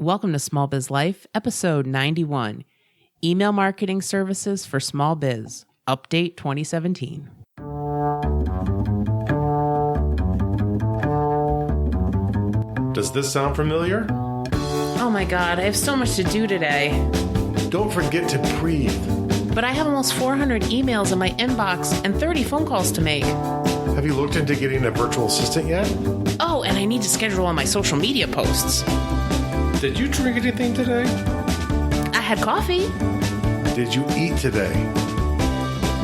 Welcome to Small Biz Life, episode 91, Email Marketing Services for Small Biz, Update 2017. Does this sound familiar? Oh my God, I have so much to do today. Don't forget to breathe. But I have almost 400 emails in my inbox and 30 phone calls to make. Have you looked into getting a virtual assistant yet? Oh, and I need to schedule all my social media posts. Did you drink anything today? I had coffee. Did you eat today?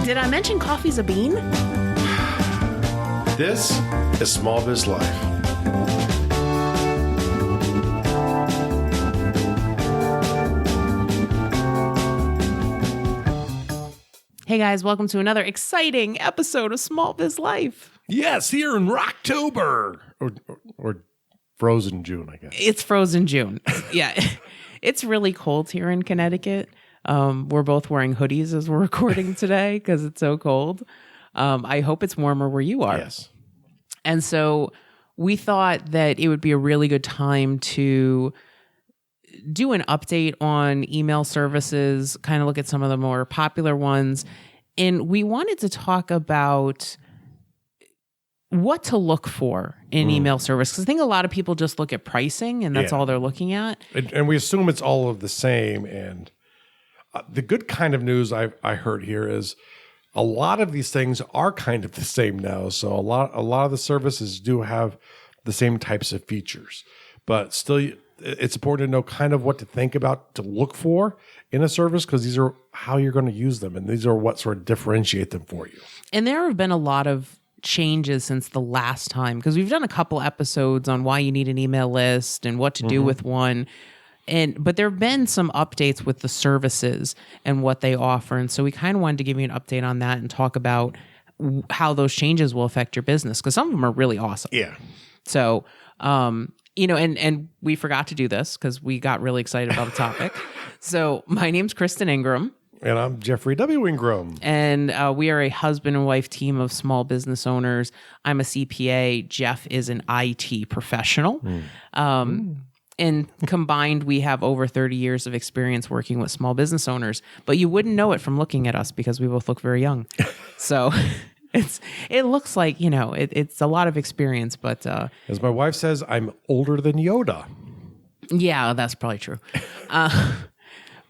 Did I mention coffee's a bean? This is Small Biz Life. Hey guys, welcome to another exciting episode of Small Biz Life. Yes, here in Rocktober. Or frozen June, I guess. It's frozen June. Yeah. It's really cold here in Connecticut. We're both wearing hoodies as we're recording today because it's so cold. I hope it's warmer where you are. Yes. And so we thought that it would be a really good time to do an update on email services, kind of look at some of the more popular ones. And we wanted to talk about what to look for in email service. Because I think a lot of people just look at pricing and that's all they're looking at. And we assume it's all of the same. And the good kind of news I heard here is a lot of these things are kind of the same now. So a lot of the services do have the same types of features. But still, it's important to know kind of what to think about, to look for in a service, because these are how you're going to use them. And these are what sort of differentiate them for you. And there have been a lot of changes since the last time, because we've done a couple episodes on why you need an email list and what to do with one. But there have been some updates with the services and what they offer. And so we kind of wanted to give you an update on that and talk about how those changes will affect your business, because some of them are really awesome. Yeah. So, and we forgot to do this because we got really excited about the topic. So my name's Kristen Ingram. And I'm Jeffrey W. Ingram. And we are a husband and wife team of small business owners. I'm a CPA. Jeff is an IT professional. And combined, we have over 30 years of experience working with small business owners. But you wouldn't know it from looking at us because we both look very young. So it looks like, it's a lot of experience. But as my wife says, I'm older than Yoda. Yeah, that's probably true.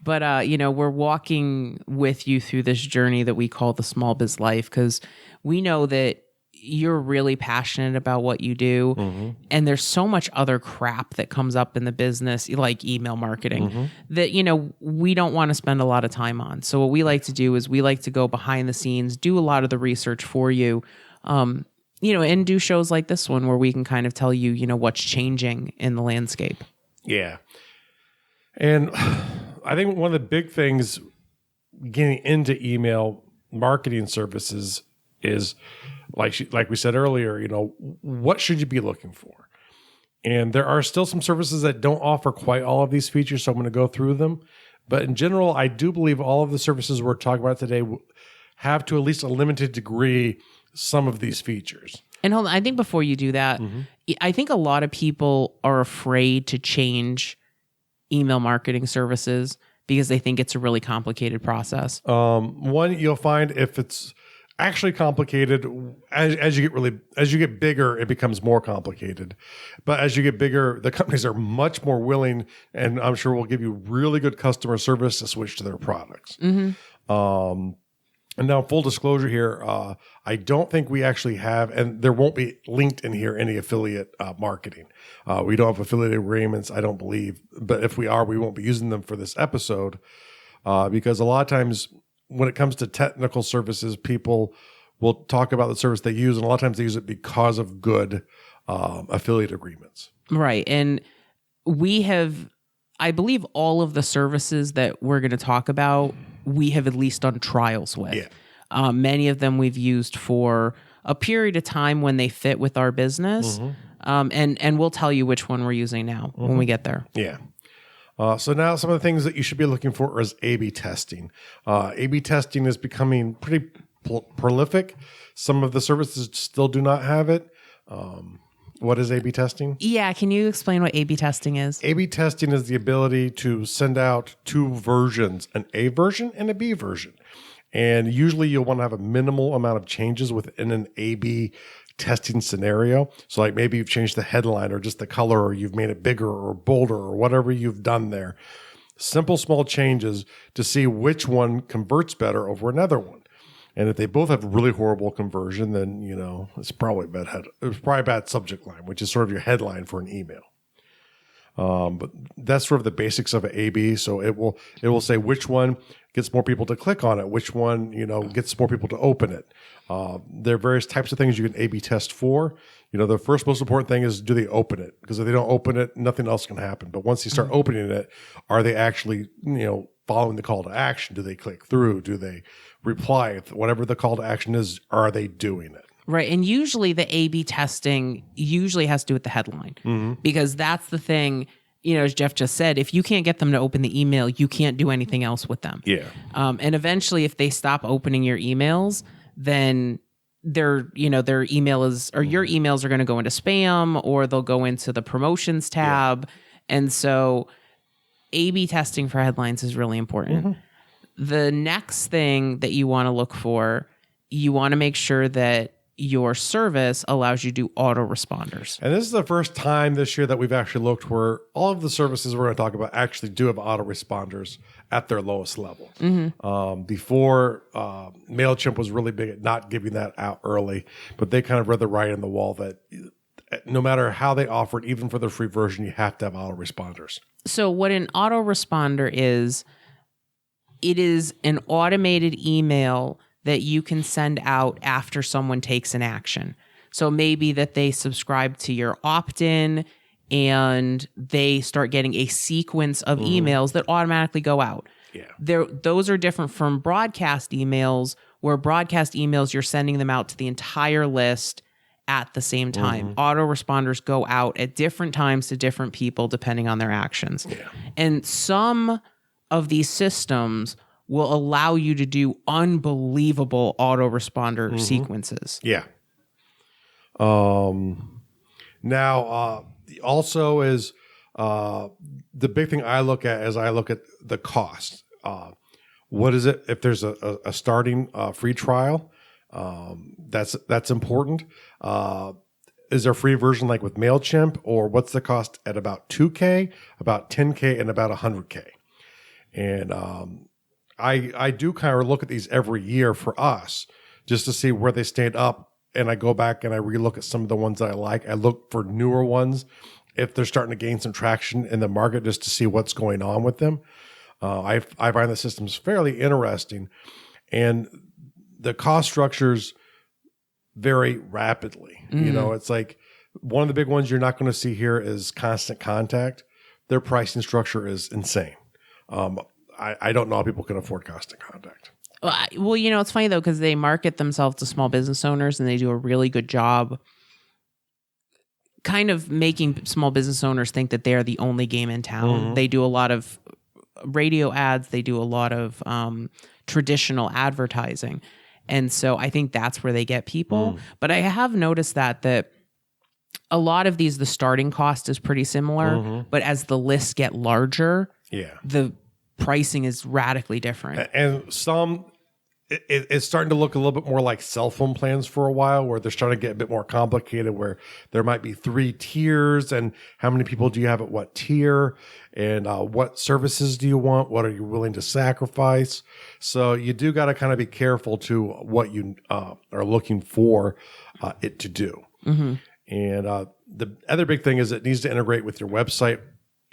But, we're walking with you through this journey that we call the Small Biz Life, because we know that you're really passionate about what you do. And there's so much other crap that comes up in the business, like email marketing, that, we don't want to spend a lot of time on. So what we like to do is we like to go behind the scenes, do a lot of the research for you, and do shows like this one where we can kind of tell you, what's changing in the landscape. Yeah. And I think one of the big things getting into email marketing services is, like we said earlier, what should you be looking for? And there are still some services that don't offer quite all of these features, so I'm going to go through them. But in general, I do believe all of the services we're talking about today have, to at least a limited degree, some of these features. And hold on, I think before you do that, I think a lot of people are afraid to change email marketing services because they think it's a really complicated process. One, you'll find if it's actually complicated, as you get bigger, it becomes more complicated. But as you get bigger, the companies are much more willing, and I'm sure will give you really good customer service to switch to their products. And now, full disclosure here, I don't think we actually have, and there won't be linked in here, any affiliate marketing. We don't have affiliate agreements, I don't believe. But if we are, we won't be using them for this episode because a lot of times when it comes to technical services, people will talk about the service they use, and a lot of times they use it because of good affiliate agreements. Right. And we have, I believe, all of the services that we're going to talk about, we have at least done trials with. Yeah. Many of them we've used for a period of time when they fit with our business. And we'll tell you which one we're using now when we get there. Yeah. So now some of the things that you should be looking for is A/B testing. A/B testing is becoming pretty prolific. Some of the services still do not have it. What is A/B testing? Yeah, can you explain what A/B testing is? A/B testing is the ability to send out two versions, an A version and a B version. And usually you'll want to have a minimal amount of changes within an A/B testing scenario. So like maybe you've changed the headline or just the color, or you've made it bigger or bolder or whatever you've done there. Simple, small changes to see which one converts better over another one. And if they both have really horrible conversion, then, it's probably a bad subject line, which is sort of your headline for an email. But that's sort of the basics of an A/B. So it will say which one gets more people to click on it, which one, gets more people to open it. There are various types of things you can A/B test for. The first most important thing is, do they open it? Because if they don't open it, nothing else can happen. But once they start opening it, are they actually, following the call to action? Do they click through? Do they reply? Whatever the call to action is, are they doing it? Right. And usually the A/B testing usually has to do with the headline, because that's the thing, as Jeff just said, if you can't get them to open the email, you can't do anything else with them. Yeah. And eventually if they stop opening your emails, then their email is, or your emails are going to go into spam, or they'll go into the promotions tab. Yeah. And so A/B testing for headlines is really important. The next thing that you want to look for, you want to make sure that your service allows you to do autoresponders. And this is the first time this year that we've actually looked where all of the services we're going to talk about actually do have autoresponders at their lowest level. Before, MailChimp was really big at not giving that out early, but they kind of read the writing on the wall that no matter how they offer it, even for the free version, you have to have autoresponders. So what an autoresponder is, it is an automated email that you can send out after someone takes an action. So maybe that they subscribe to your opt-in and they start getting a sequence of emails that automatically go out. Yeah. Those are different from broadcast emails, where broadcast emails, you're sending them out to the entire list at the same time. Autoresponders go out at different times to different people depending on their actions. Yeah. And some of these systems will allow you to do unbelievable autoresponder sequences. Yeah. Now, also is the big thing I look at the cost. What is it? If there's a starting free trial, that's important. Is there a free version like with MailChimp, or what's the cost at about 2K, about 10K, and about 100K? And I do kind of look at these every year for us just to see where they stand up. And I go back and I relook at some of the ones that I like. I look for newer ones if they're starting to gain some traction in the market, just to see what's going on with them. I find the systems fairly interesting, and the cost structures vary rapidly. It's like one of the big ones you're not going to see here is Constant Contact. Their pricing structure is insane. I don't know how people can afford Constant Contact. Well, it's funny though, because they market themselves to small business owners and they do a really good job kind of making small business owners think that they're the only game in town. They do a lot of radio ads. They do a lot of traditional advertising. And so I think that's where they get people. But I have noticed that a lot of these, the starting cost is pretty similar, but as the lists get larger, the pricing is radically different. And some, it's starting to look a little bit more like cell phone plans for a while, where they're starting to get a bit more complicated, where there might be 3 tiers, and how many people do you have at what tier, and what services do you want? What are you willing to sacrifice? So you do got to kind of be careful to what you are looking for it to do. And the other big thing is it needs to integrate with your website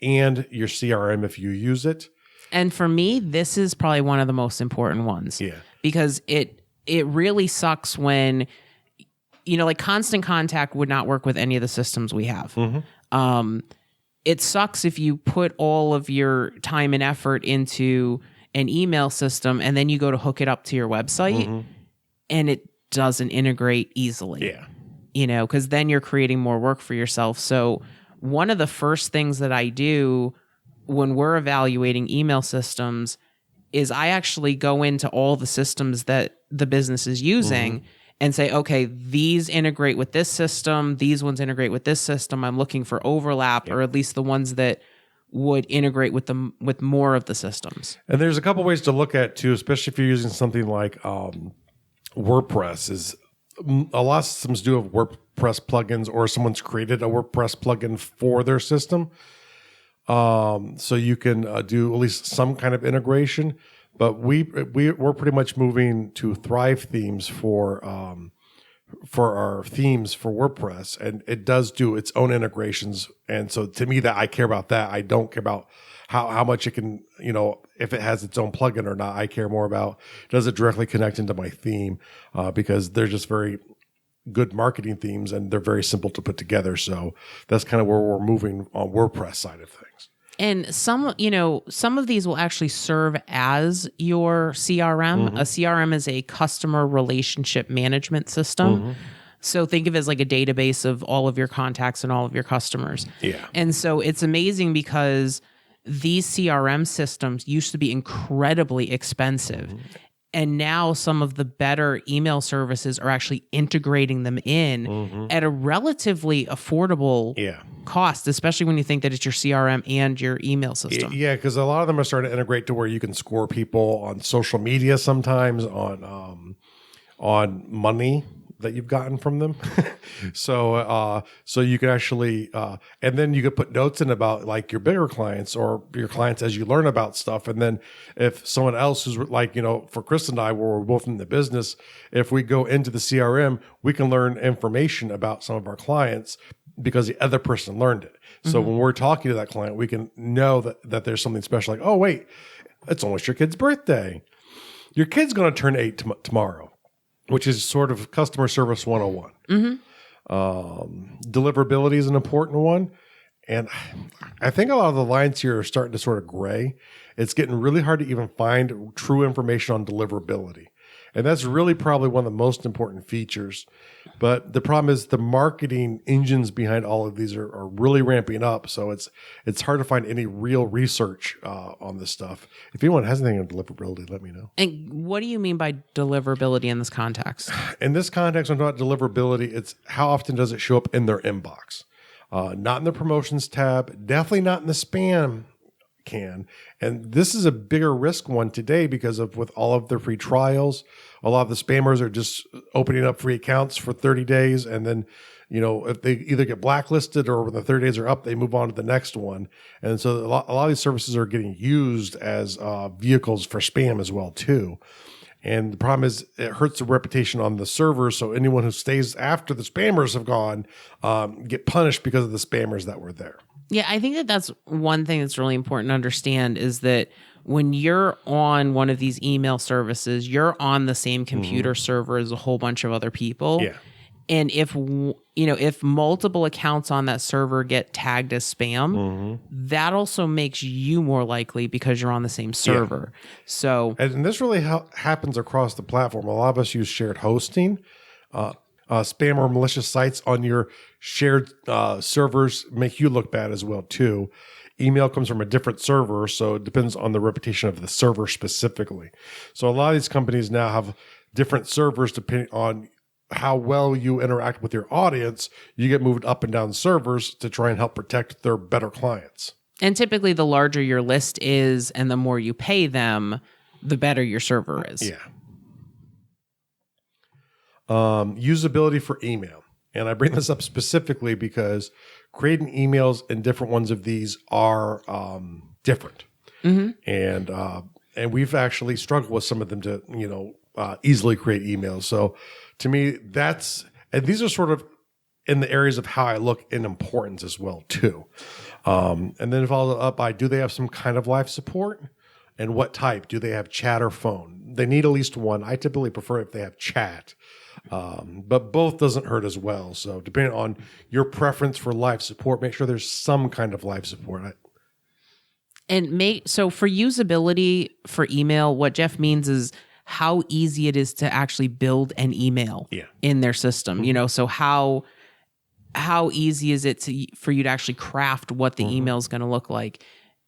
and your CRM if you use it. And for me, this is probably one of the most important ones. Yeah. Because it really sucks when, like Constant Contact would not work with any of the systems we have. It sucks if you put all of your time and effort into an email system and then you go to hook it up to your website and it doesn't integrate easily. Yeah. Because then you're creating more work for yourself. So one of the first things that I do when we're evaluating email systems is I actually go into all the systems that the business is using and say, okay, these integrate with this system, these ones integrate with this system. I'm looking for overlap, or at least the ones that would integrate with them with more of the systems. And there's a couple ways to look at too, especially if you're using something like WordPress. Is a lot of systems do have WordPress plugins, or someone's created a WordPress plugin for their system, so you can do at least some kind of integration. But we're pretty much moving to Thrive themes for our themes for WordPress, and it does do its own integrations. And so to me, that I care about that. I don't care about how much it can, if it has its own plugin or not. I care more about, does it directly connect into my theme, because they're just very good marketing themes and they're very simple to put together. So that's kind of where we're moving on WordPress side of things. And some of these will actually serve as your CRM. A CRM is a customer relationship management system. So think of it as like a database of all of your contacts and all of your customers. Yeah. And so it's amazing because these CRM systems used to be incredibly expensive. And now some of the better email services are actually integrating them in at a relatively affordable cost, especially when you think that it's your CRM and your email system. Yeah, because a lot of them are starting to integrate to where you can score people on social media sometimes, on money that you've gotten from them. So you can actually, and then you could put notes in about like your bigger clients or your clients as you learn about stuff. And then if someone else who's like, for Chris and I, where we're both in the business, if we go into the CRM, we can learn information about some of our clients because the other person learned it. So when we're talking to that client, we can know that there's something special, like, oh, wait, it's almost your kid's birthday. Your kid's going to turn 8 tomorrow, which is sort of customer service 101. Deliverability is an important one. And I think a lot of the lines here are starting to sort of gray. It's getting really hard to even find true information on deliverability. And that's really probably one of the most important features. But the problem is the marketing engines behind all of these are really ramping up. So it's hard to find any real research on this stuff. If anyone has anything on deliverability, let me know. And what do you mean by deliverability in this context? In this context, I'm talking about deliverability. It's how often does it show up in their inbox? Not in the promotions tab, definitely not in the spam can. And this is a bigger risk one today because of with all of the free trials, a lot of the spammers are just opening up free accounts for 30 days. And then, if they either get blacklisted or when the 30 days are up, they move on to the next one. And so a lot of these services are getting used as vehicles for spam as well too. And the problem is it hurts the reputation on the server. So anyone who stays after the spammers have gone get punished because of the spammers that were there. Yeah, I think that's one thing that's really important to understand is that when you're on one of these email services, you're on the same computer server as a whole bunch of other people. Yeah. And if multiple accounts on that server get tagged as spam, that also makes you more likely because you're on the same server. Yeah. So, and this really happens across the platform. A lot of us use shared hosting. Spam or malicious sites on your shared servers make you look bad as well too. Email comes from a different server, so it depends on the reputation of the server specifically. So a lot of these companies now have different servers depending on how well you interact with your audience. You get moved up and down servers to try and help protect their better clients. And typically the larger your list is and the more you pay them, the better your server is. Yeah. Usability for email. And I bring this up specifically because creating emails in different ones of these are different. And we've actually struggled with some of them to, easily create emails. So to me, and these are sort of in the areas of how I look in importance as well too. And then followed up by, do they have some kind of live support? And what type? Do they have chat or phone? They need at least one. I typically prefer if they have chat. But both doesn't hurt as well. So depending on your preference for live support, make sure there's some kind of live support. So for usability for email, what Jeff means is how easy it is to actually build an email in their system. So how easy is it for you to actually craft what the email is going to look like?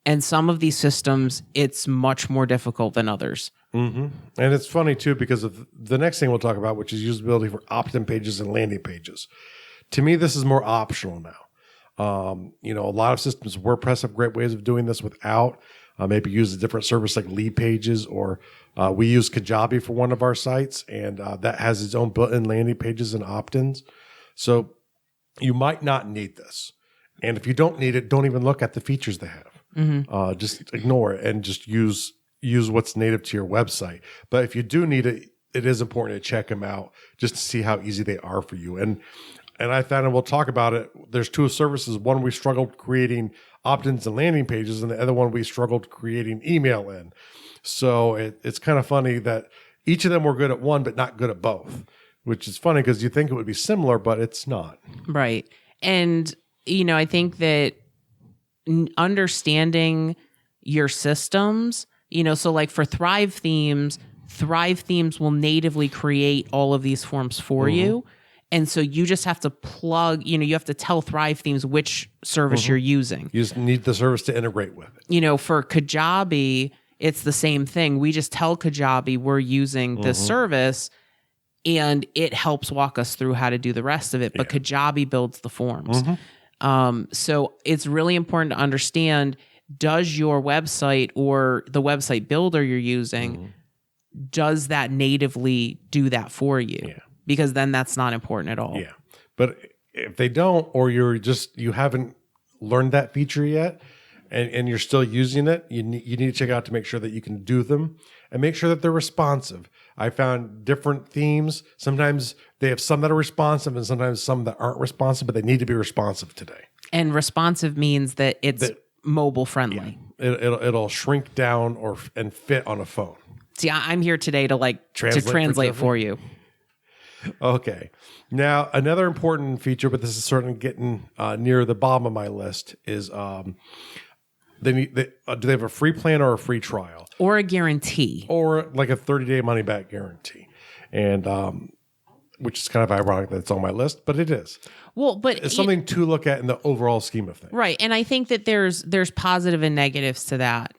And some of these systems, it's much more difficult than others. Mm-hmm. And it's funny too, because of the next thing we'll talk about, which is usability for opt-in pages and landing pages. To me, this is more optional now. A lot of systems, WordPress have great ways of doing this without. Maybe use a different service like Lead Pages, or we use Kajabi for one of our sites, and that has its own built-in landing pages and opt-ins. So you might not need this. And if you don't need it, don't even look at the features they have. Mm-hmm. Just ignore it and just use what's native to your website. But if you do need it, it is important to check them out just to see how easy they are for you. And I found, and we'll talk about it, there's two services. One, we struggled creating opt-ins and landing pages, and the other one we struggled creating email in. So it's kind of funny that each of them were good at one, but not good at both, which is funny because you think it would be similar, but it's not. Right. And, I think that understanding your systems, so like for Thrive Themes will natively create all of these forms for you. And so you just have to plug, you have to tell Thrive Themes which service you're using. You just need the service to integrate with it. For Kajabi, it's the same thing. We just tell Kajabi we're using this service, and it helps walk us through how to do the rest of it. But Kajabi builds the forms. So it's really important to understand, does your website or the website builder you're using, does that natively do that for you? Yeah. Because then that's not important at all. Yeah. But if they don't, or you haven't learned that feature yet, and you're still using it, you need to check out to make sure that you can do them and make sure that they're responsive. I found different themes. Sometimes they have some that are responsive and sometimes some that aren't responsive, but they need to be responsive today. And responsive means that it's mobile friendly. Yeah. It'll shrink down and fit on a phone. See, I'm here today to translate for you. Okay. Now, another important feature, but this is certainly getting near the bottom of my list, is do they have a free plan or a free trial? Or a guarantee. Or like a 30-day money-back guarantee. And which is kind of ironic that it's on my list, but it is. Well, but it's something to look at in the overall scheme of things. Right. And I think that there's positive and negatives to that.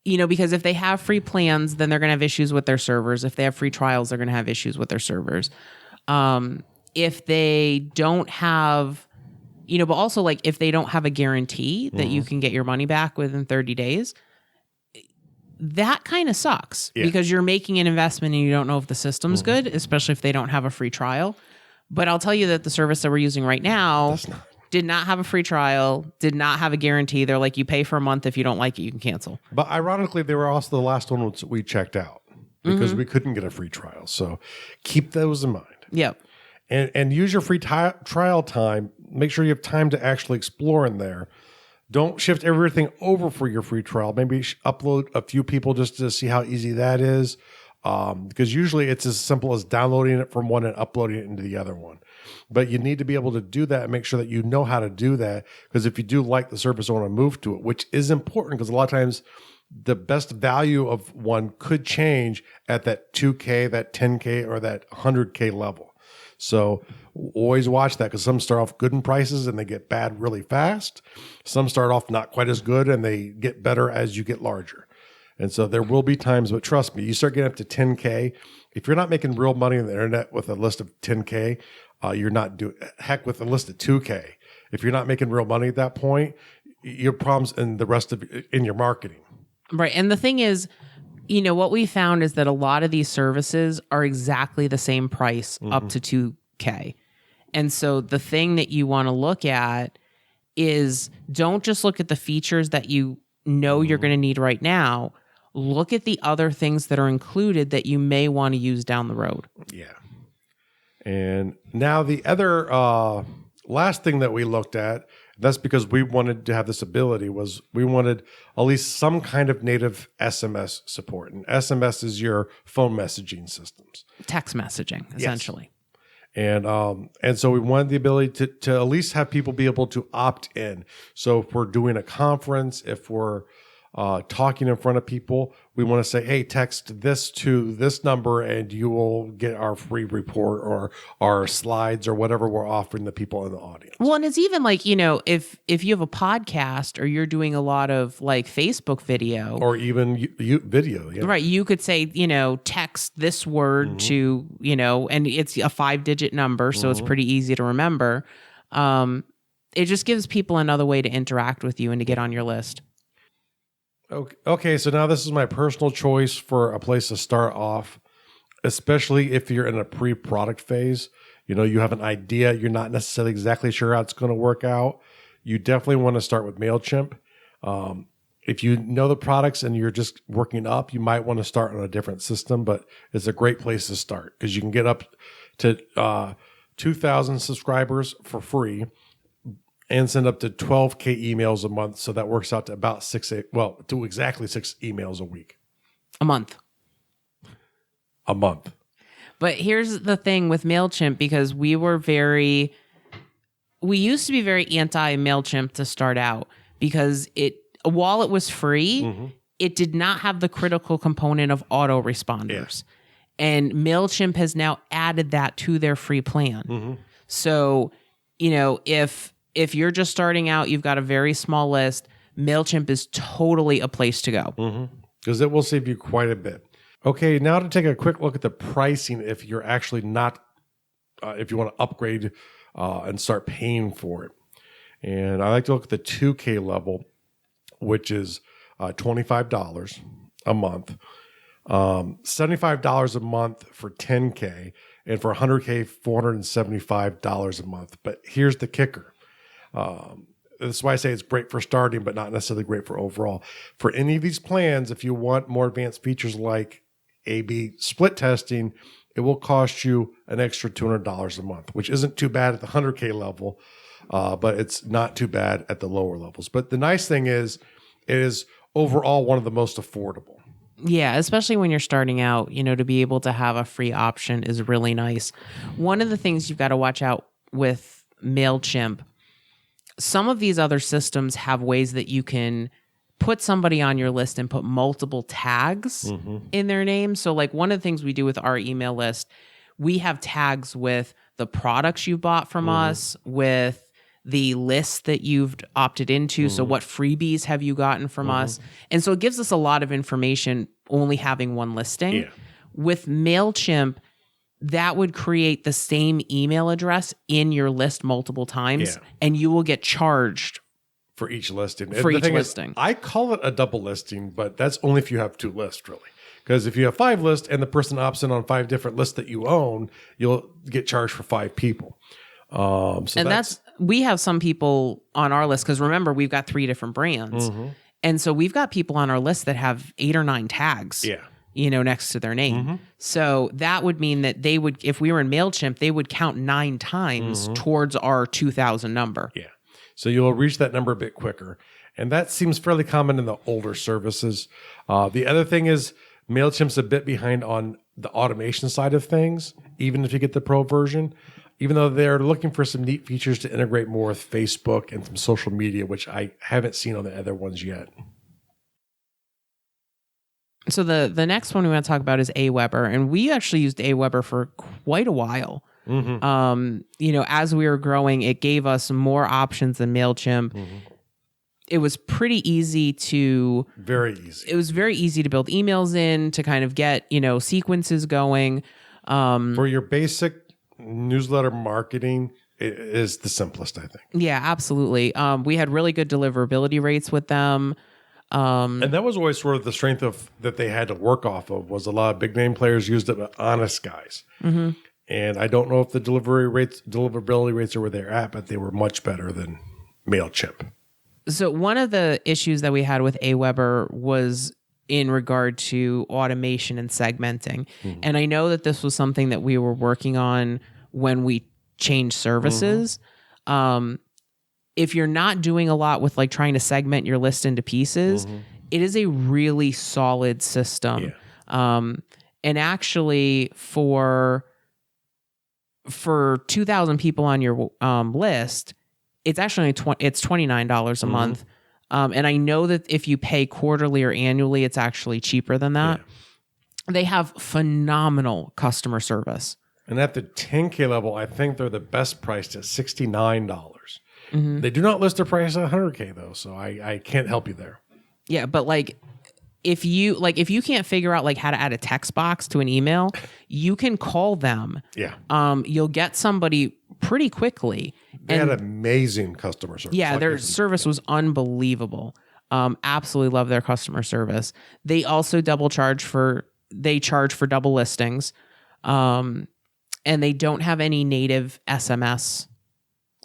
Because if they have free plans, then they're going to have issues with their servers. If they have free trials, they're going to have issues with their servers. If they don't have, but also like if they don't have a guarantee that you can get your money back within 30 days, that kind of sucks because you're making an investment and you don't know if the system's good, especially if they don't have a free trial. But I'll tell you that the service that we're using right now did not have a free trial, did not have a guarantee. They're like, you pay for a month. If you don't like it, you can cancel. But ironically, they were also the last one we checked out because we couldn't get a free trial. So keep those in mind. Yep. And use your free trial time. Make sure you have time to actually explore in there. Don't shift everything over for your free trial. Maybe upload a few people just to see how easy that is. Because usually it's as simple as downloading it from one and uploading it into the other one. But you need to be able to do that and make sure that you know how to do that. Because if you do like the service and want to move to it, which is important because a lot of times the best value of one could change at that 2K, that 10K, or that 100K level. So always watch that because some start off good in prices and they get bad really fast. Some start off not quite as good and they get better as you get larger. And so there will be times, but trust me, you start getting up to 10K. If you're not making real money on the internet with a list of 10K, you're not doing, heck, with a list of 2K. If you're not making real money at that point, your problems in the rest of in your marketing. Right. And the thing is, what we found is that a lot of these services are exactly the same price up to 2K. And so the thing that you want to look at is don't just look at the features that you know you're going to need right now. Look at the other things that are included that you may want to use down the road. Yeah. And now the other last thing that we looked at, that's because we wanted to have this ability, was we wanted at least some kind of native SMS support. And SMS is your phone messaging systems. Text messaging, essentially. Yes. And so we wanted the ability to at least have people be able to opt in. So if we're doing a conference, if we're talking in front of people, we want to say, hey, text this to this number and you will get our free report or our slides or whatever we're offering the people in the audience. Well, and it's even like, if you have a podcast or you're doing a lot of like Facebook video or even video. Yeah. Right. You could say, text this word to, and it's a 5-digit number. So it's pretty easy to remember. It just gives people another way to interact with you and to get on your list. Okay, so now this is my personal choice for a place to start off, especially if you're in a pre-product phase. You have an idea, you're not necessarily exactly sure how it's going to work out. You definitely want to start with MailChimp. If you know the products and you're just working up, you might want to start on a different system, but it's a great place to start because you can get up to 2,000 subscribers for free and send up to 12K emails a month. So that works out to about to exactly 6 emails a week. A month. But here's the thing with MailChimp, because we used to be very anti MailChimp to start out because while it was free, it did not have the critical component of autoresponders. Yeah. And MailChimp has now added that to their free plan. So, if you're just starting out, you've got a very small list, MailChimp is totally a place to go. Because it will save you quite a bit. Okay, now to take a quick look at the pricing if you're actually not, if you want to upgrade and start paying for it. And I like to look at the 2K level, which is $25 a month, $75 a month for 10K, and for 100K, $475 a month. But here's the kicker. That's why I say it's great for starting, but not necessarily great for overall. For any of these plans, if you want more advanced features like A/B split testing, it will cost you an extra $200 a month, which isn't too bad at the 100K level, but it's not too bad at the lower levels. But the nice thing is, it is overall one of the most affordable. Yeah, especially when you're starting out, to be able to have a free option is really nice. One of the things you've got to watch out with MailChimp, some of these other systems have ways that you can put somebody on your list and put multiple tags in their name. So like one of the things we do with our email list, we have tags with the products you bought from us, with the list that you've opted into. So what freebies have you gotten from us? And so it gives us a lot of information only having one listing. Yeah. With MailChimp, that would create the same email address in your list multiple times, and you will get charged for each listing. For each listing. I call it a double listing, but that's only if you have 2 lists, really. Because if you have 5 lists and the person opts in on 5 different lists that you own, you'll get charged for 5 people. We have some people on our list, because remember, we've got 3 different brands. And so we've got people on our list that have 8 or 9 tags. Yeah. Next to their name. So that would mean that they would, if we were in MailChimp, they would count 9 times towards our 2,000 number. Yeah. So you'll reach that number a bit quicker. And that seems fairly common in the older services. The other thing is MailChimp's a bit behind on the automation side of things, even if you get the pro version, even though they're looking for some neat features to integrate more with Facebook and some social media, which I haven't seen on the other ones yet. So the next one we want to talk about is Aweber, and we actually used Aweber for quite a while. As we were growing, it gave us more options than MailChimp. It was pretty easy very easy. It was very easy to build emails in, to kind of get sequences going. For your basic newsletter marketing, it is the simplest, I think. Yeah, absolutely. We had really good deliverability rates with them. And that was always sort of the strength of that they had to work off of, was a lot of big name players used it, but honest guys. And I don't know if the deliverability rates are where they're at, but they were much better than MailChimp. So one of the issues that we had with Aweber was in regard to automation and segmenting. And I know that this was something that we were working on when we changed services. If you're not doing a lot with like trying to segment your list into pieces, it is a really solid system. Yeah. And actually for 2,000 people on your list, it's actually it's $29 a month. And I know that if you pay quarterly or annually, it's actually cheaper than that. Yeah. They have phenomenal customer service. And at the 10K level, I think they're the best priced at $69. Mm-hmm. They do not list their price at 100K though, so I can't help you there. Yeah, but if you can't figure out how to add a text box to an email, you can call them. Yeah. You'll get somebody pretty quickly. They had amazing customer service. Yeah, their service was unbelievable. Absolutely love their customer service. They also charge for double listings. And they don't have any native SMS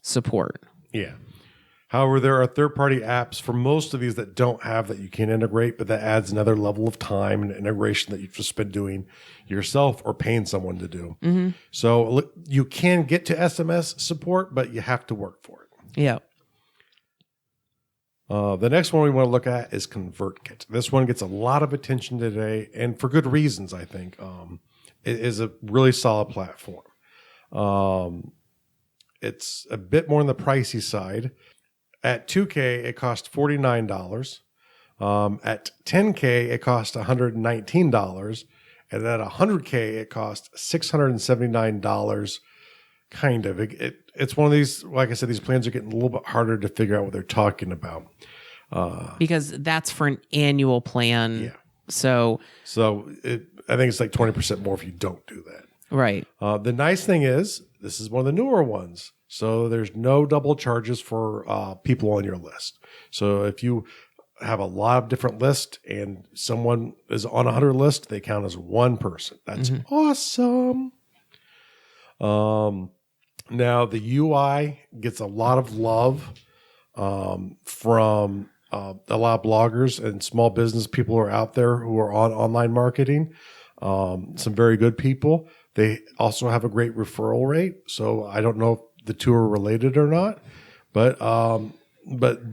support. Yeah. However, there are third-party apps for most of these that don't have that you can integrate, but that adds another level of time and integration that you've just been doing yourself or paying someone to do. Mm-hmm. So you can get to SMS support, but you have to work for it. Yeah. The next one we want to look at is ConvertKit. This one gets a lot of attention today, and for good reasons, I think. It is a really solid platform. It's a bit more on the pricey side. At 2K, it costs $49. At 10K, it costs $119. And at 100K, it costs $679. Kind of. It's one of these, like I said, these plans are getting a little bit harder to figure out what they're talking about. Because that's for an annual plan. Yeah. So I think it's like 20% more if you don't do that. Right. The nice thing is, this is one of the newer ones. So there's no double charges for people on your list. So if you have a lot of different lists and someone is on 100 list, they count as one person. That's awesome. Now the UI gets a lot of love from a lot of bloggers and small business people who are out there who are on online marketing. Some very good people. They also have a great referral rate. So I don't know if the two are related or not, but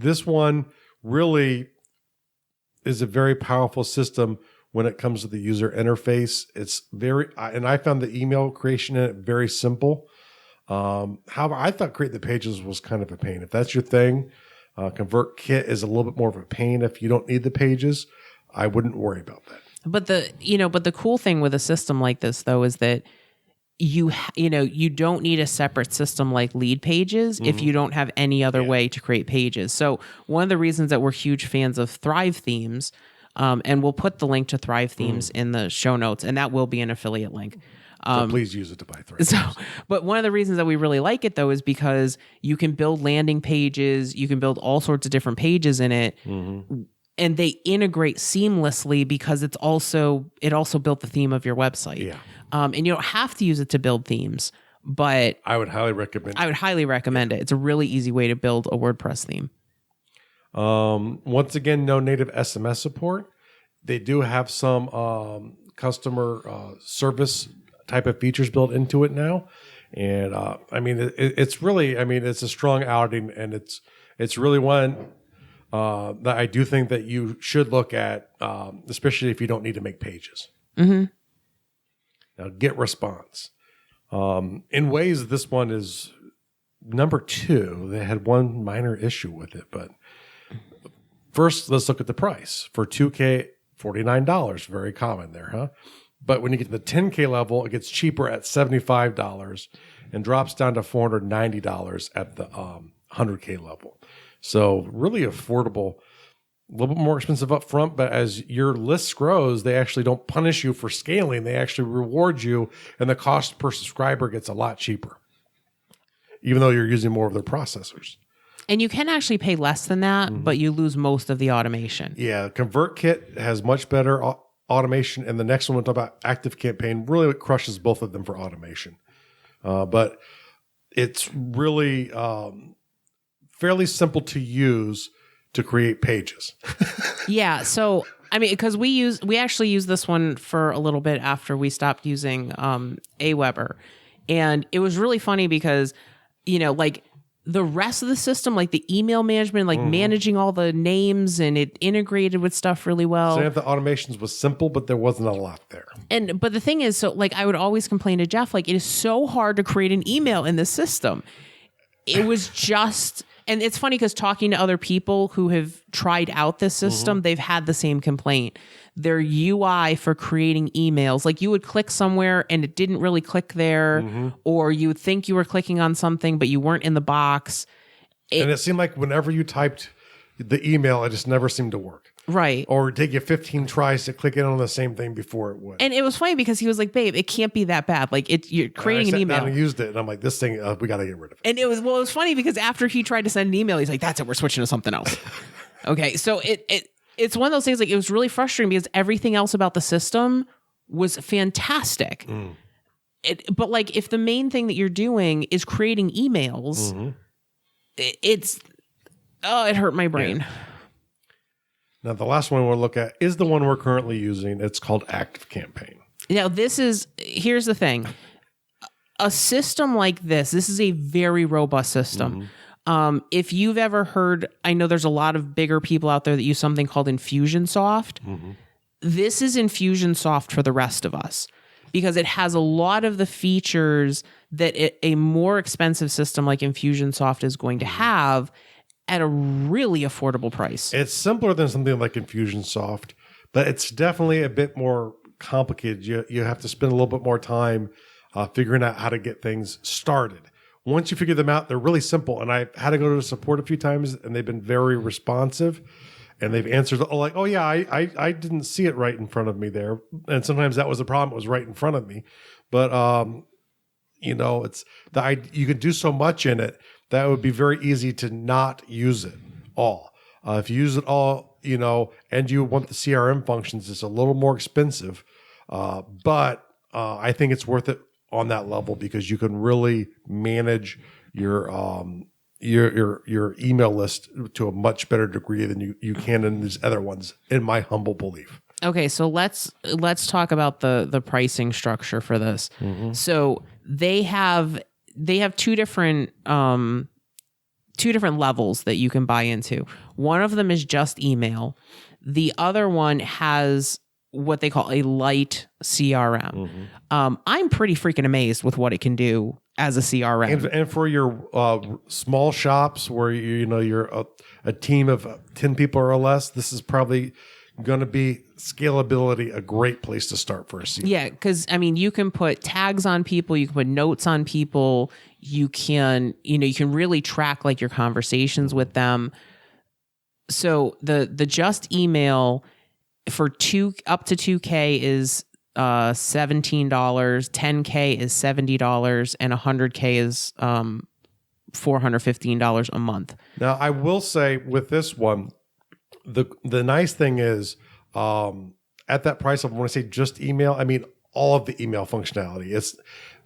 this one really is a very powerful system when it comes to the user interface. It's and I found the email creation in it very simple. However, I thought create the pages was kind of a pain. If that's your thing, ConvertKit is a little bit more of a pain. If you don't need the pages, I wouldn't worry about that. But the cool thing with a system like this though is that you don't need a separate system like Lead Pages if you don't have any other way to create pages. So one of the reasons that we're huge fans of Thrive Themes, and we'll put the link to Thrive Themes in the show notes, and that will be an affiliate link. So please use it to buy Thrive. But one of the reasons that we really like it though is because you can build landing pages, you can build all sorts of different pages in it. Mm-hmm. And they integrate seamlessly because it also built the theme of your website. Yeah. And you don't have to use it to build themes, but I would highly recommend it. It's a really easy way to build a WordPress theme. Once again, no native SMS support. They do have some customer service type of features built into it now. And it's really, it's a strong outing, and it's really one that I do think that you should look at, especially if you don't need to make pages. Mm-hmm. Now, get response. In ways, this one is number 2. They had one minor issue with it, but first, let's look at the price. For 2K, $49, very common there, huh? But when you get to the 10K level, it gets cheaper at $75 and drops down to $490 at the 100K level. So really affordable, a little bit more expensive up front, but as your list grows, they actually don't punish you for scaling. They actually reward you, and the cost per subscriber gets a lot cheaper, even though you're using more of their processors. And you can actually pay less than that, but you lose most of the automation. Yeah, ConvertKit has much better automation, and the next one we'll talk about, ActiveCampaign, really crushes both of them for automation. But it's really fairly simple to use to create pages. Yeah. So, because we actually used this one for a little bit after we stopped using Aweber. And it was really funny because, the rest of the system, like the email management, managing all the names, and it integrated with stuff really well. So the automations was simple, but there wasn't a lot there. But the thing is, I would always complain to Jeff, it is so hard to create an email in this system. It was just... And it's funny because talking to other people who have tried out this system, they've had the same complaint. Their UI for creating emails, like you would click somewhere and it didn't really click there, or you would think you were clicking on something, but you weren't in the box. And it seemed like whenever you typed the email, it just never seemed to work. Right. Or take you 15 tries to click in on the same thing before it would. And it was funny because he was like, babe, it can't be that bad. Like you're creating an email. I used it and I'm like, this thing, we got to get rid of it. And it was funny because after he tried to send an email, he's like, that's it. We're switching to something else. Okay. So it's one of those things, like it was really frustrating because everything else about the system was fantastic. But like if the main thing that you're doing is creating emails, it hurt my brain. Yeah. Now, the last one we'll look at is the one we're currently using. It's called ActiveCampaign. Now, here's the thing. A system like this is a very robust system. If you've ever heard, I know there's a lot of bigger people out there that use something called Infusionsoft. This is Infusionsoft for the rest of us because it has a lot of the features that a more expensive system like Infusionsoft is going to have at a really affordable price. It's simpler than something like Infusionsoft, but it's definitely a bit more complicated. You have to spend a little bit more time figuring out how to get things started. Once you figure them out, they're really simple. And I've had to go to support a few times, and they've been very responsive. And they've answered, oh yeah, I didn't see it right in front of me there. And sometimes that was the problem; it was right in front of me. But it's you can do so much in it that would be very easy to not use it all. If you use it all, and you want the CRM functions, it's a little more expensive. But I think it's worth it on that level because you can really manage your email list to a much better degree than you can in these other ones, in my humble belief. Okay, so let's talk about the pricing structure for this. So they have two different levels that you can buy into. One of them is just email. The other one has what they call a light CRM. I'm pretty freaking amazed with what it can do as a CRM. And for your small shops where you're a team of 10 people or less, this is probably going to be scalability a great place to start for a CRM. Yeah, because you can put tags on people, you can put notes on people, you can really track like your conversations with them. So the just email for up to 2K is $17, 10K is $70, and 100K is $415 a month. Now, I will say with this one, the nice thing is at that price of when I say just email, I mean all of the email functionality.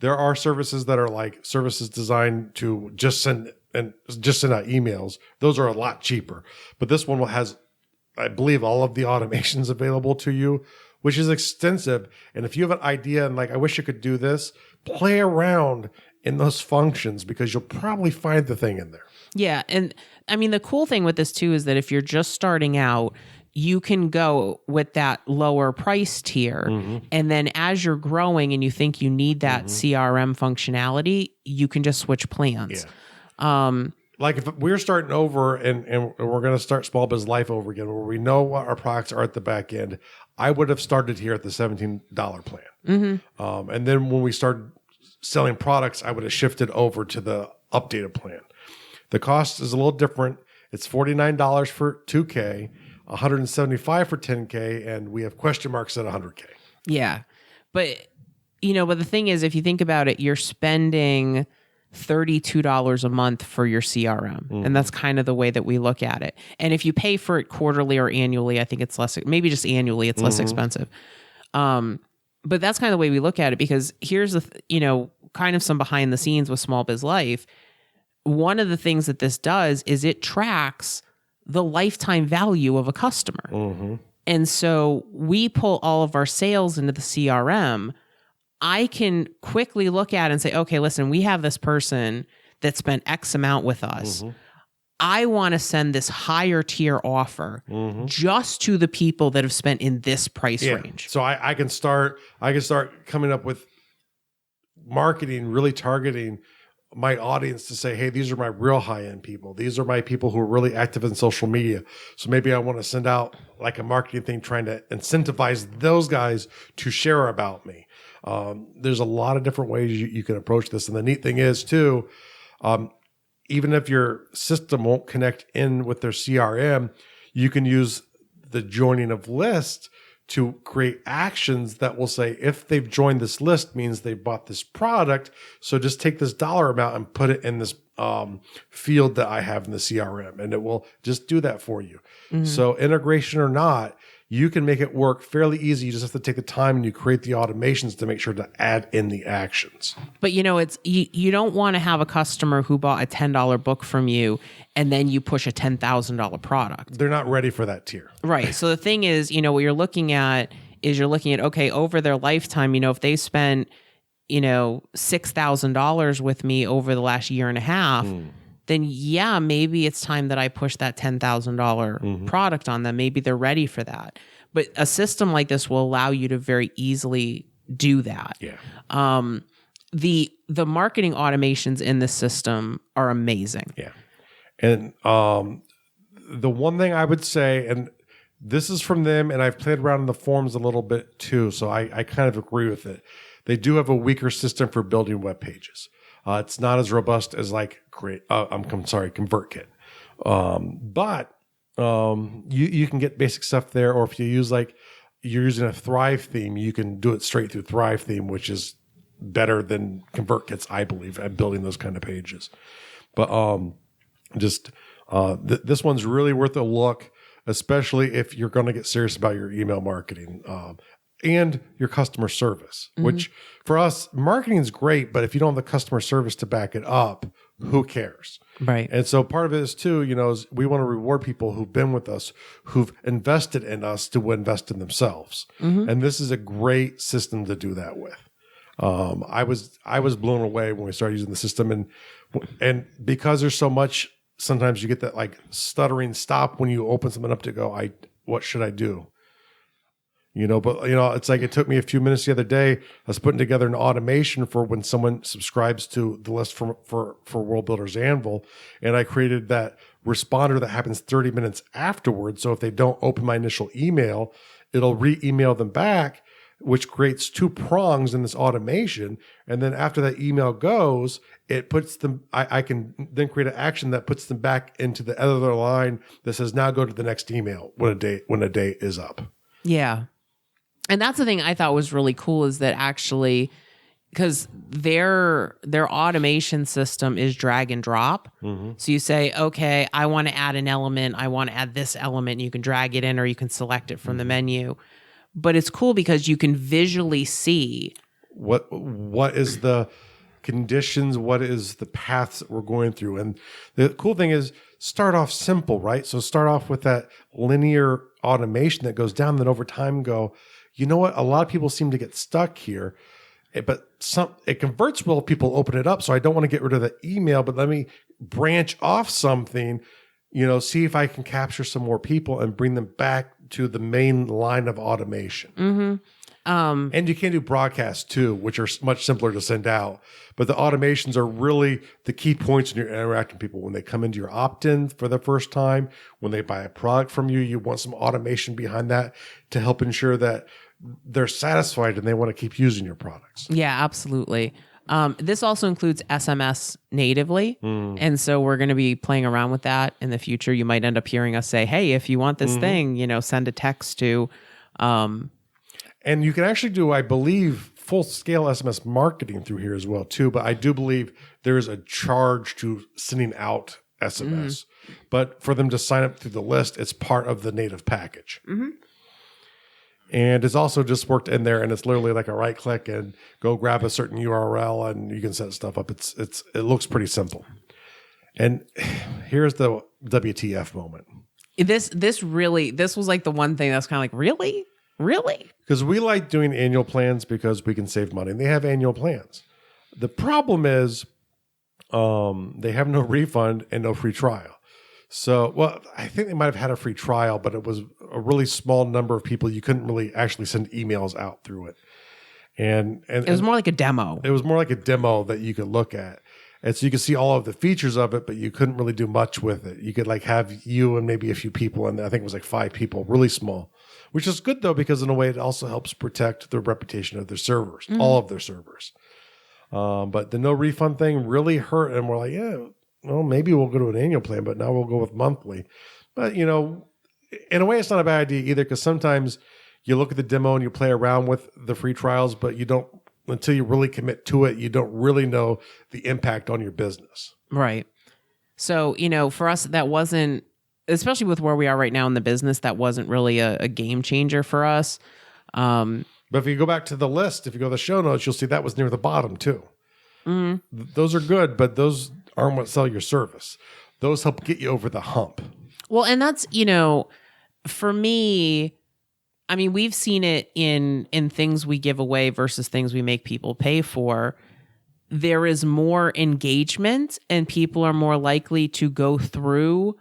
There are services that are like services designed to just send out emails. Those are a lot cheaper, but this one has, I believe, all of the automations available to you, which is extensive. And if you have an idea and like, I wish you could do this, play around in those functions because you'll probably find the thing in there. Yeah. And the cool thing with this too is that if you're just starting out, you can go with that lower price tier. And then as you're growing and you think you need that CRM functionality, you can just switch plans. Yeah. Like if we're starting over and we're going to start Small Biz Life over again, where we know what our products are at the back end, I would have started here at the $17 plan. And then when we started selling products, I would have shifted over to the updated plan. The cost is a little different. It's $49 for 2K, $175 for 10K, and we have question marks at 100K. Yeah. But the thing is, if you think about it, you're spending $32 a month for your CRM. And that's kind of the way that we look at it. And if you pay for it quarterly or annually, I think it's less, maybe just annually, it's less expensive. But that's kind of the way we look at it, because here's kind of some behind the scenes with Small Biz Life. One of the things that this does is it tracks the lifetime value of a customer. And so we pull all of our sales into the CRM. I can quickly look at it and say, okay, listen, we have this person that spent X amount with us. I want to send this higher tier offer just to the people that have spent in this price range. So I can start coming up with marketing, really targeting my audience to say, hey, these are my real high-end people. These are my people who are really active in social media. So maybe I want to send out like a marketing thing trying to incentivize those guys to share about me. There's a lot of different ways you can approach this. And the neat thing is too, even if your system won't connect in with their CRM, you can use the joining of lists to create actions that will say, if they've joined this list, means they bought this product. So just take this dollar amount and put it in this field that I have in the CRM, and it will just do that for you. Mm-hmm. So integration or not, you can make it work fairly easy. You just have to take the time and you create the automations to make sure to add in the actions. But it's you don't want to have a customer who bought a $10 book from you and then you push a $10,000 product. They're not ready for that tier. Right. So the thing is, what you're looking at is okay, over their lifetime, if they spent, $6,000 with me over the last year and a half, then yeah, maybe it's time that I push that $10,000 product on them. Maybe they're ready for that. But a system like this will allow you to very easily do that. Yeah. The marketing automations in this system are amazing. Yeah. And the one thing I would say, and this is from them, and I've played around in the forums a little bit too, so I kind of agree with it. They do have a weaker system for building web pages. It's not as robust as like ConvertKit. But you can get basic stuff there, or if you use you're using a Thrive theme, you can do it straight through Thrive theme, which is better than ConvertKits, I believe, at building those kind of pages. But this one's really worth a look, especially if you're going to get serious about your email marketing. And your customer service, which for us, marketing is great, but if you don't have the customer service to back it up, who cares? Right. And so part of it is too, is we want to reward people who've been with us, who've invested in us to invest in themselves. And this is a great system to do that with. I was blown away when we started using the system, and because there's so much, sometimes you get that like stuttering stop when you open something up to go, what should I do? But it's like it took me a few minutes the other day. I was putting together an automation for when someone subscribes to the list for World Builders Anvil, and I created that responder that happens 30 minutes afterwards. So if they don't open my initial email, it'll re-email them back, which creates two prongs in this automation. And then after that email goes, it puts them. I can then create an action that puts them back into the other line that says, now go to the next email when a day is up. Yeah. And that's the thing I thought was really cool, is that actually, because their automation system is drag and drop. So you say, okay, I want to add an element. I want to add this element. And you can drag it in, or you can select it from the menu. But it's cool because you can visually see what is the conditions, what is the paths that we're going through. And the cool thing is, start off simple, right? So start off with that linear automation that goes down, then over time go, you know what? A lot of people seem to get stuck here, but it converts well if people open it up. So I don't want to get rid of the email, but let me branch off something, see if I can capture some more people and bring them back to the main line of automation. And you can do broadcasts too, which are much simpler to send out. But the automations are really the key points when you're interacting with people. When they come into your opt-in for the first time, when they buy a product from you, you want some automation behind that to help ensure that they're satisfied and they want to keep using your products. Yeah, absolutely. This also includes SMS natively. And so we're going to be playing around with that in the future. You might end up hearing us say, hey, if you want this thing, send a text to... And you can actually do, I believe, full-scale SMS marketing through here as well, too. But I do believe there is a charge to sending out SMS. But for them to sign up through the list, it's part of the native package. And it's also just worked in there, and it's literally like a right-click and go grab a certain URL, and you can set stuff up. It looks pretty simple. And here's the WTF moment. This was like the one thing that's kind of like, really? Really? Because we like doing annual plans because we can save money. And they have annual plans. The problem is they have no refund and no free trial. So, well, I think they might have had a free trial, but it was a really small number of people. You couldn't really actually send emails out through it. And it was more like a demo. It was more like a demo that you could look at. And so you could see all of the features of it, but you couldn't really do much with it. You could like have you and maybe a few people, and I think it was like 5 people, really small, which is good though, because in a way it also helps protect the reputation of their servers, all of their servers. But the no refund thing really hurt. And we're like, yeah, well, maybe we'll go to an annual plan, but now we'll go with monthly. But, you know, in a way, it's not a bad idea either, because sometimes you look at the demo and you play around with the free trials, but you don't, until you really commit to it, you don't really know the impact on your business. Right. So, you know, for us, that wasn't, especially with where we are right now in the business, that wasn't really a game changer for us. But if you go back to the list, if you go to the show notes, you'll see that was near the bottom too. Those are good, but those aren't what sell your service. Those help get you over the hump. Well, and that's, you know, for me, I mean, we've seen it in things we give away versus things we make people pay for. There is more engagement and people are more likely to go through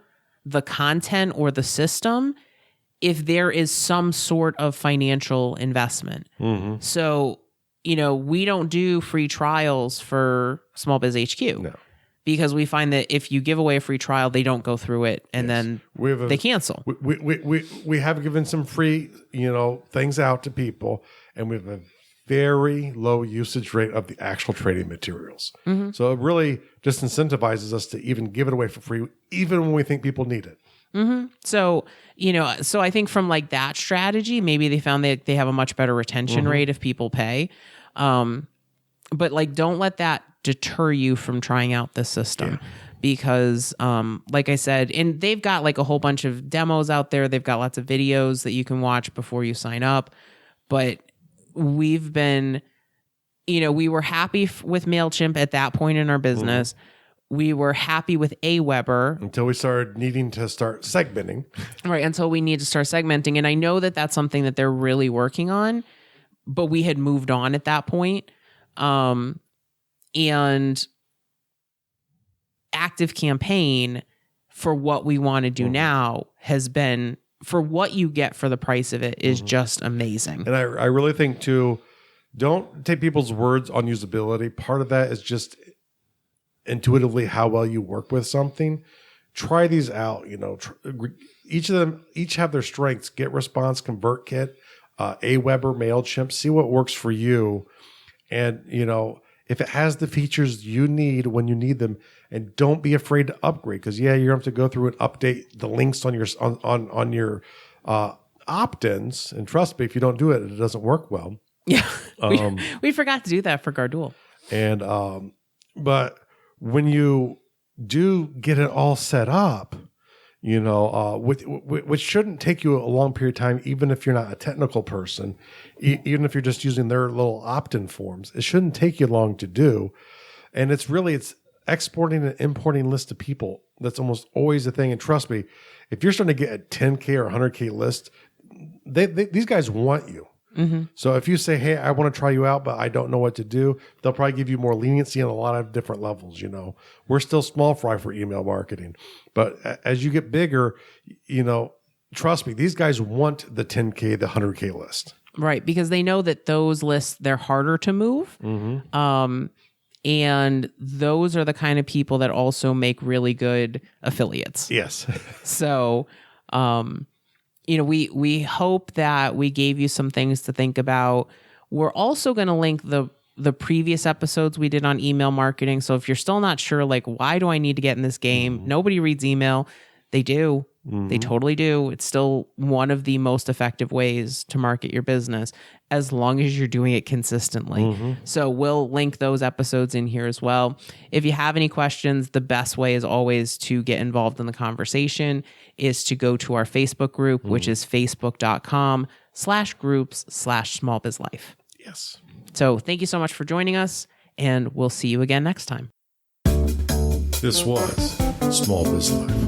the content or the system if there is some sort of financial investment. So, you know, we don't do free trials for Small Biz HQ. No. Because we find that if you give away a free trial, they don't go through it, and then they cancel. We have given some free, you know, things out to people, and we have a very low usage rate of the actual trading materials. So it really just incentivizes us to even give it away for free, even when we think people need it. So, you know, so I think from like that strategy, maybe they found that they have a much better retention rate if people pay. But like, don't let that deter you from trying out this system because, like I said, and they've got like a whole bunch of demos out there. They've got lots of videos that you can watch before you sign up. But we've been, you know, we were happy with MailChimp at that point in our business. We were happy with Aweber. Until we started needing to start segmenting. Right, until we need to start segmenting. And I know that that's something that they're really working on, but we had moved on at that point. And Active Campaign for what we want to do now has been, for what you get for the price of it, is just amazing. And I really think too, don't take people's words on usability. Part of that is just intuitively how well you work with something. Try these out. You know, each of them have their strengths. GetResponse, ConvertKit, Aweber, MailChimp. See what works for you, and you know, if it has the features you need when you need them, and don't be afraid to upgrade, because you're going to have to go through and update the links on your opt-ins. And trust me, if you don't do it, it doesn't work well. Yeah, we forgot to do that for Gardual. And but when you do get it all set up, you know, which shouldn't take you a long period of time, even if you're not a technical person, even if you're just using their little opt-in forms, it shouldn't take you long to do. And it's exporting and importing lists of people. That's almost always the thing. And trust me, if you're starting to get a 10K or 100K list, these guys want you. So if you say, hey, I want to try you out, but I don't know what to do, they'll probably give you more leniency on a lot of different levels. You know, we're still small fry for email marketing, but as you get bigger, you know, trust me, these guys want the 10K, the 100K list. Right. Because they know that those lists, they're harder to move. And those are the kind of people that also make really good affiliates. Yes. So, you know, we hope that we gave you some things to think about. We're also going to link the previous episodes we did on email marketing. So if you're still not sure, like, why do I need to get in this game? Nobody reads email. They do. They totally do. It's still one of the most effective ways to market your business, as long as you're doing it consistently. So we'll link those episodes in here as well. If you have any questions, the best way is always to get involved in the conversation is to go to our Facebook group, which is facebook.com/groups/smallbizlife. Yes. So thank you so much for joining us, and we'll see you again next time. This was Small Biz Life.